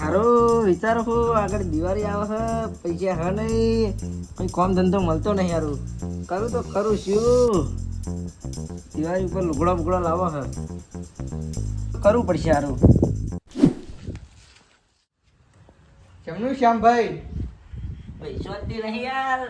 હારો વિચારો હો આગળ દિવાળી આવે છે પૈસા હા નહીં કોઈ કામ ધંધો મળતો નહીં હારું કરું તો કરું શું દિવાળી ઉપર લુગડા બુગડા લાવો છે કરવું પડશે હારું. કેમનું શ્યામભાઈ? પૈસોથી નહીં યાર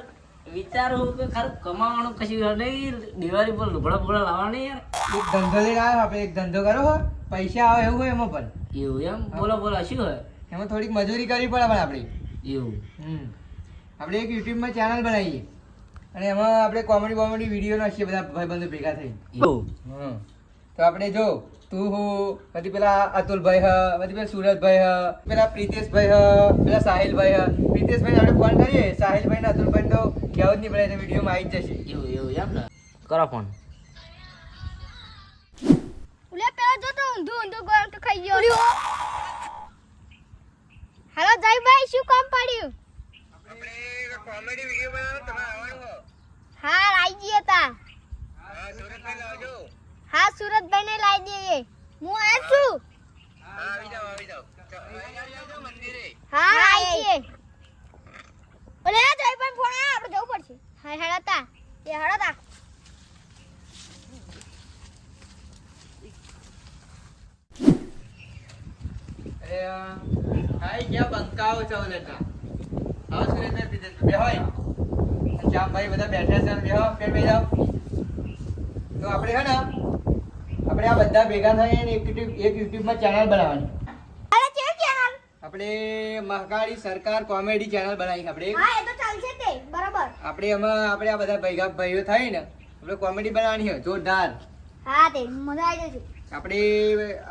વિચારું કે ખરું કમાવાનું કશું નહીં દિવાળી પર લુગડા બુગડા લાવવા નહીં યાર. એક ધંધો લઈને આવ્યો આપણે. એક ધંધો કરો હો, પૈસા આવે એવું હોય એમાં પણ. એવું એમ બોલો બોલો શું હોય એમાં થોડીક મજૂરી કરવી પડે પણ આપણે. એવું આપણે એક યુટ્યુબમાં ચેનલ બનાવીએ અને એમાં આપણે કોમેડી બોમેડી વિડીયો નાખીએ બધા ભાઈબંધો ભેગા થઈ. એવું તો આપણે જો તું હું પછી પેલા અતુલભાઈ હ, પછી પેલા સુરજભાઈ હ, પેલા પ્રિતેશભાઈ હ, પેલા સાહિલભાઈ હ. પ્રિતેશભાઈને આપણે ફોન કરીએ, સાહિલભાઈ ને અતુલભાઈ તો કહેવું જ નહીં પડે, વિડીયોમાં આવી જ જશે. એવું એવું એમ ને કરો ફોન. ઉલે પેલો જો તો ઊંધું ગોળ કે ખાઈ ગયો. હાલો જયભાઈ શું કામ પડ્યું? આપણે કોમેડી વિડીયો બનાવવાનો, તમારે આવવાનું હો. હા લાવી દઈએ તા. હા, સુરજભાઈ લાવજો. હા સુરતભાઈ ને લાવી દઈએ. હું આવું છું. હા, આવી જાઓ, આવી જાઓ. આવજો મંદિરે. હા આવી દઈએ. ઓલે જયભાઈ ફોન આયા આપણે જવું પડશે. હા હેડા તા. એ હેડા તા. હાય ક્યાં બંકાઓ છો લેતા? આવો સુરેશભાઈ પ્રિતેશભાઈ બેહો. શ્યામભાઈ બધા બેઠા છે, બેહો પેર બે જાઓ. તો આપણે હે ને આપણે આ બધા ભેગા થઈને એક યુટ્યુબમાં ચેનલ બનાવવાની. અરે ચેનલ ચેનલ. આપણે મહાકાળી સરકાર કોમેડી ચેનલ બનાવી આપણે. હા એ તો ચાલશે તે બરાબર. આપણે એમાં આપણે આ બધા ભેગા ભાઈઓ થઈને આપણે કોમેડી બનાવવાની છે જોરદાર. હા તે મજા આવી જશે. આપણે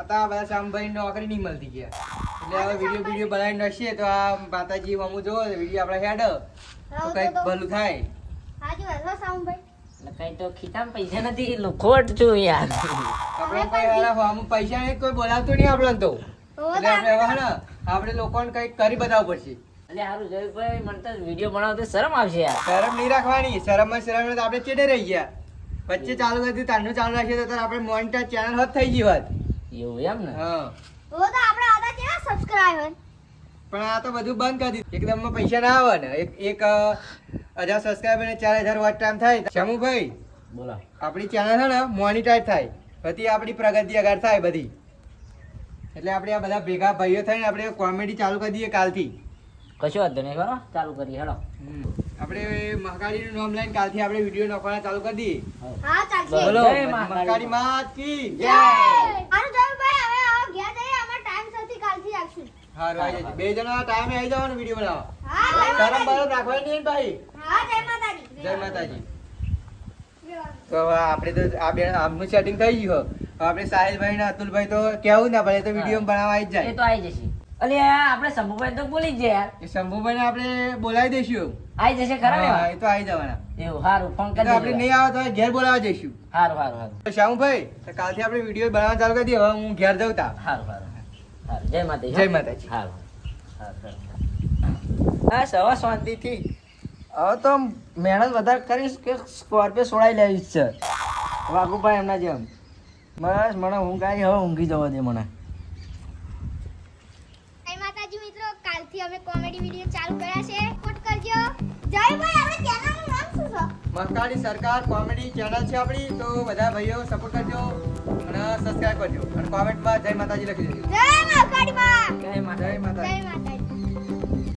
હતા બધા શ્યામભાઈ નોકરી નહીં મળતી ગયા એટલે હવે વિડીયો બનાવીને નાખીએ તો આ માતાજી અમુ જો વિડીયો આપણે હેડ તો કંઈક ભલું થાય. હાજી વાત હો સાઉન્ડભાઈ. કઈ તો ખીચામાં પૈસા નથી લોખોટ છું યાર. આપણે કોઈ હારા અમુક પૈસા નહીં, કોઈ બોલાવતું નહીં આપણે તો. એટલે આપણે હવે હે ને આપણે લોકોને કંઈક કરી બતાવવું પડશે. એટલે સારું જોયું ભાઈ મને તો વિડીયો બનાવતો શરમ આવશે યાર. શરમ નહીં રાખવાની. શરમ તો આપણે ચેડે રહી ગયા. વચ્ચે ચાલુ કરી તારનું ચાલુ રાખીએ તો આપણે મોનિટર ચેનલ હોત થઈ ગઈ વાત. એવું એમ ને હા ઓ તો આપણે આદા કેવા સબસ્ક્રાઇબર. પણ આ તો બધું બંધ કરી દીધું. એકદમ પૈસા ના આવે ને. એક 1000 સબસ્ક્રાઈબર ને 4000 વોચ ટાઈમ થાય. શમુભાઈ બોલો આપણી ચેનલ છે ને મોનિટાઈઝ થાય પછી આપણી પ્રગતિ આગળ થાય બધી. એટલે આપણે આ બધા ભેગા ભાઈઓ થઈને આપણે કોમેડી ચાલુ કરી દઈએ કાલથી. કશો વાંધો નહીં કરો ચાલુ કરીએ હેલો. આપણે મહાકાળીનું નામ લઈને કાલથી આપણે વિડીયો નાખવાના ચાલુ કરી દઈએ. હા ચાલશે. બોલો જય મહાકાળી માત કી જય. આનું જયભાઈ હવે આવો ગયા જઈએ. અમાર ટાઈમ સુધી કાલથી રાખશું. હારું આવી જજો. બે જણા ટાઈમે આવી જવાનો વિડીયો બનાવવા. હા જય શરમ માતાજી. બરમ રાખવાની નહીં ભાઈ. હા જય માતાજી. જય માતાજી. તો હવે આપણે તો આ બે આમનું સેટિંગ થઈ ગયું. હવે આપણે સાહિલભાઈ ને અતુલભાઈ તો કેવું ના પડે તો વિડીયો બનાવવા આવી જ એ જાય. તો આવી જશે. અલે આપણે શંભુભાઈ તો બોલી જ જાય યાર. એ શંભુભાઈને આપણે બોલાવી દઈશું. આવી જશે ખરા ને હા, એ તો આવી જવાના. એવું સારું ફોન એ કરી તો આપણે દેજો. નહીં આવે તો ઘેર બોલાવા જઈશું. સારું સારું સારું તો શ્યામભાઈ તો કાલથી આપણે વિડીયો બનાવવા ચાલુ કરી દઈએ. હવે હું ઘેર જાઉં તા. સારું સારું સારું જય માતાજી જય માતાજી. સારું સારું હા સવા શાંતિથી હવે તો મહેનત વધારે કરીશ કે સ્કોર્પિયો છોડાઈ લેવી જ છે વાઘુભાઈ એમના જેમ. બસ મને ઊંઘ આવી હવે ઊંઘી જવા દે મને. જય માતાજી મિત્રો. કાલથી અમે કોમેડી વિડીયો ચાલુ કર્યા છે. સપોર્ટ કરજો. જયભાઈ આપણે ચેનલનું નામ શું છે? મહાકાળી સરકાર કોમેડી ચેનલ છે આપણી. તો બધા ભાઈઓ સપોર્ટ કરજો અને સબસ્ક્રાઇબ કરજો અને કોમેન્ટમાં જય માતાજી લખી દેજો. જય માતાજી માં. જય માતા જય માતાજી. જય માતાજી.